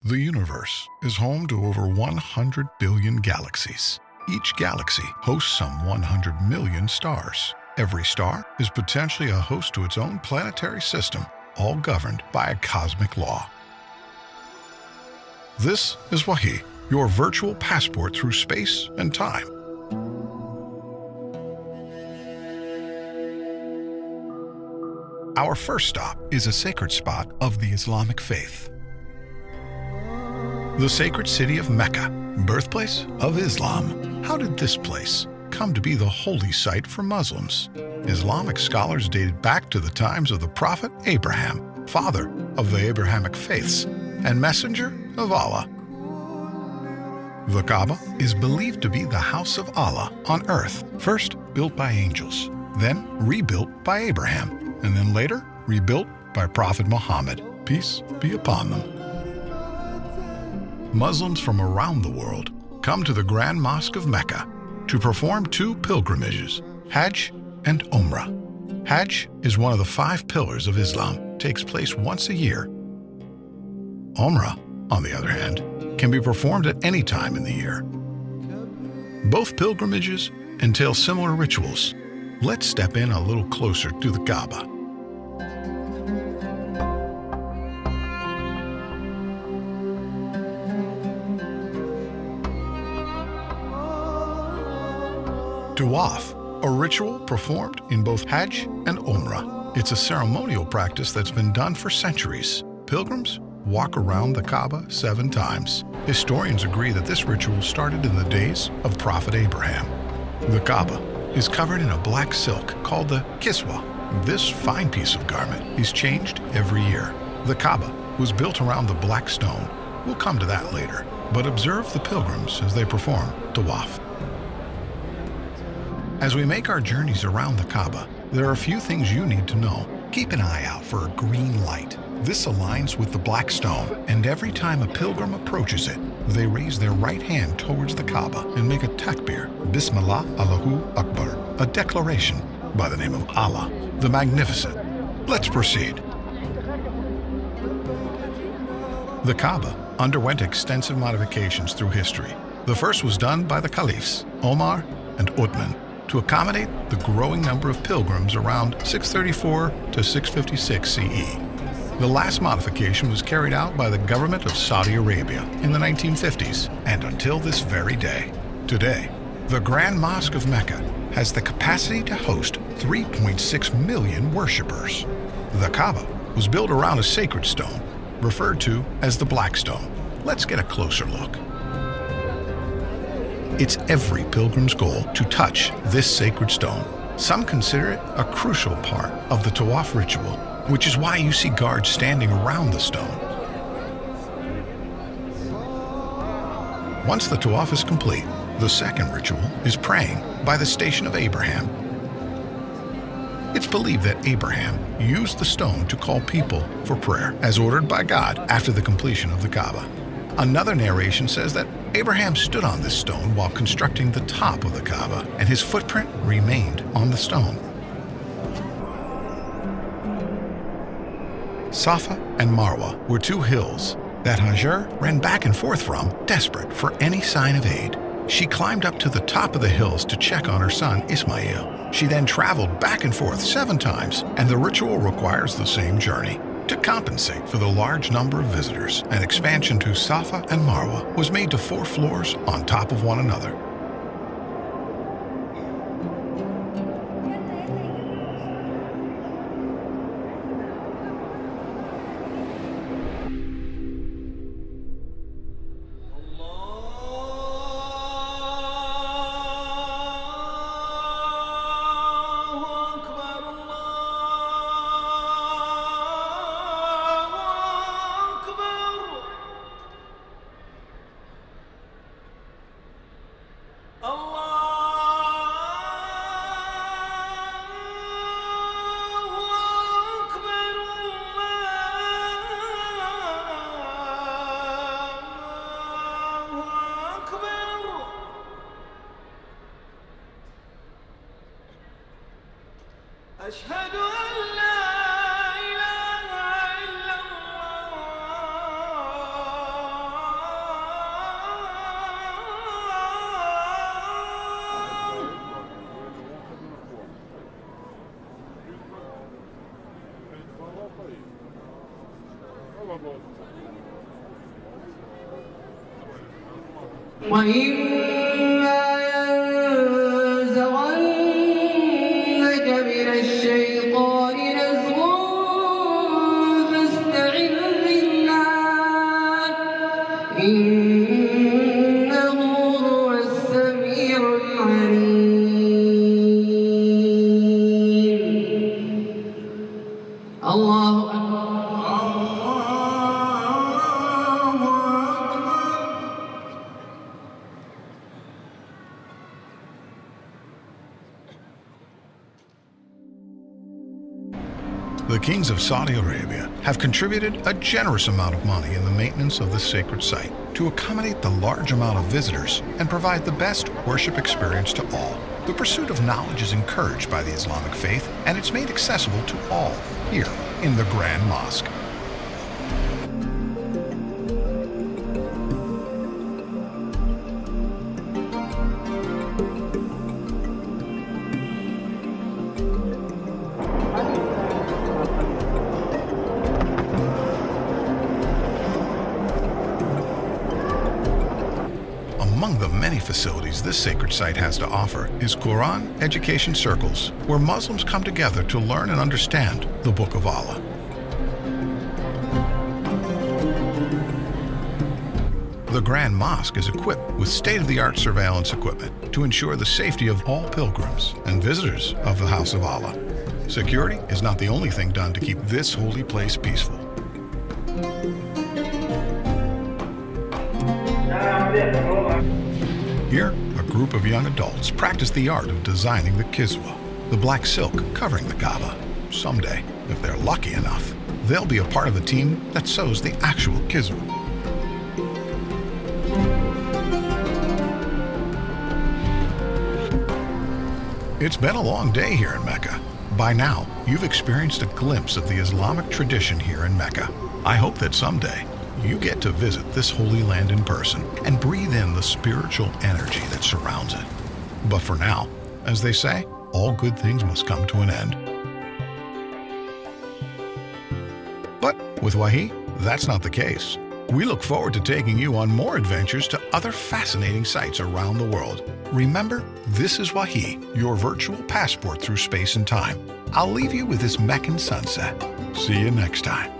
The universe is home to over 100 billion galaxies. Each galaxy hosts some 100 million stars. Every star is potentially a host to its own planetary system, all governed by a cosmic law. This is Haui, your virtual passport through space and time. Our first stop is a sacred spot of the Islamic faith. The sacred city of Mecca, birthplace of Islam. How did this place come to be the holy site for Muslims? Islamic scholars dated back to the times of the Prophet Abraham, father of the Abrahamic faiths, and messenger of Allah. The Kaaba is believed to be the house of Allah on earth, first built by angels, then rebuilt by Abraham, and then later rebuilt by Prophet Muhammad, peace be upon them. Muslims from around the world come to the Grand Mosque of Mecca to perform two pilgrimages, Hajj and Umrah. Hajj is one of the 5 pillars of Islam, takes place once a year. Umrah, on the other hand, can be performed at any time in the year. Both pilgrimages entail similar rituals. Let's step in a little closer to the Kaaba. Tawaf, a ritual performed in both Hajj and Umrah. It's a ceremonial practice that's been done for centuries. Pilgrims walk around the Kaaba 7 times. Historians agree that this ritual started in the days of Prophet Abraham. The Kaaba is covered in a black silk called the kiswa. This fine piece of garment is changed every year. The Kaaba was built around the black stone. We'll come to that later, but observe the pilgrims as they perform Tawaf. As we make our journeys around the Kaaba, there are a few things you need to know. Keep an eye out for a green light. This aligns with the black stone, and every time a pilgrim approaches it, they raise their right hand towards the Kaaba and make a takbir, Bismillah Allahu Akbar, a declaration by the name of Allah, the Magnificent. Let's proceed. The Kaaba underwent extensive modifications through history. The first was done by the caliphs, Omar and Uthman, to accommodate the growing number of pilgrims around 634 to 656 CE. The last modification was carried out by the government of Saudi Arabia in the 1950s and until this very day. Today, the Grand Mosque of Mecca has the capacity to host 3.6 million worshippers. The Kaaba was built around a sacred stone, referred to as the Black Stone. Let's get a closer look. It's every pilgrim's goal to touch this sacred stone. Some consider it a crucial part of the Tawaf ritual, which is why you see guards standing around the stone. Once the Tawaf is complete, the second ritual is praying by the station of Abraham. It's believed that Abraham used the stone to call people for prayer, as ordered by God after the completion of the Kaaba. Another narration says that Abraham stood on this stone while constructing the top of the Kaaba, and his footprint remained on the stone. Safa and Marwa were 2 hills that Hajar ran back and forth from, desperate for any sign of aid. She climbed up to the top of the hills to check on her son Ismail. She then traveled back and forth 7 times, and the ritual requires the same journey. To compensate for the large number of visitors, an expansion to Safa and Marwa was made to 4 floors on top of one another. أشهد أن لا إله إلا الله وإما ينزغنك من الشيطان نزغ فاستعذ بالله إنه هو السميع العليم. الله أكبر. The kings of Saudi Arabia have contributed a generous amount of money in the maintenance of this sacred site to accommodate the large amount of visitors and provide the best worship experience to all. The pursuit of knowledge is encouraged by the Islamic faith, and it's made accessible to all here in the Grand Mosque. Among the many facilities this sacred site has to offer is Quran education circles, where Muslims come together to learn and understand the Book of Allah. The Grand Mosque is equipped with state-of-the-art surveillance equipment to ensure the safety of all pilgrims and visitors of the House of Allah. Security is not the only thing done to keep this holy place peaceful. Here, a group of young adults practice the art of designing the kiswa, the black silk covering the Kaaba. Someday, if they're lucky enough, they'll be a part of the team that sews the actual kiswa. It's been a long day here in Mecca. By now, you've experienced a glimpse of the Islamic tradition here in Mecca. I hope that someday you get to visit this holy land in person and breathe in the spiritual energy that surrounds it. But for now, as they say, all good things must come to an end. But with Wahi, that's not the case. We look forward to taking you on more adventures to other fascinating sites around the world. Remember, this is Wahi, your virtual passport through space and time. I'll leave you with this Meccan sunset. See you next time.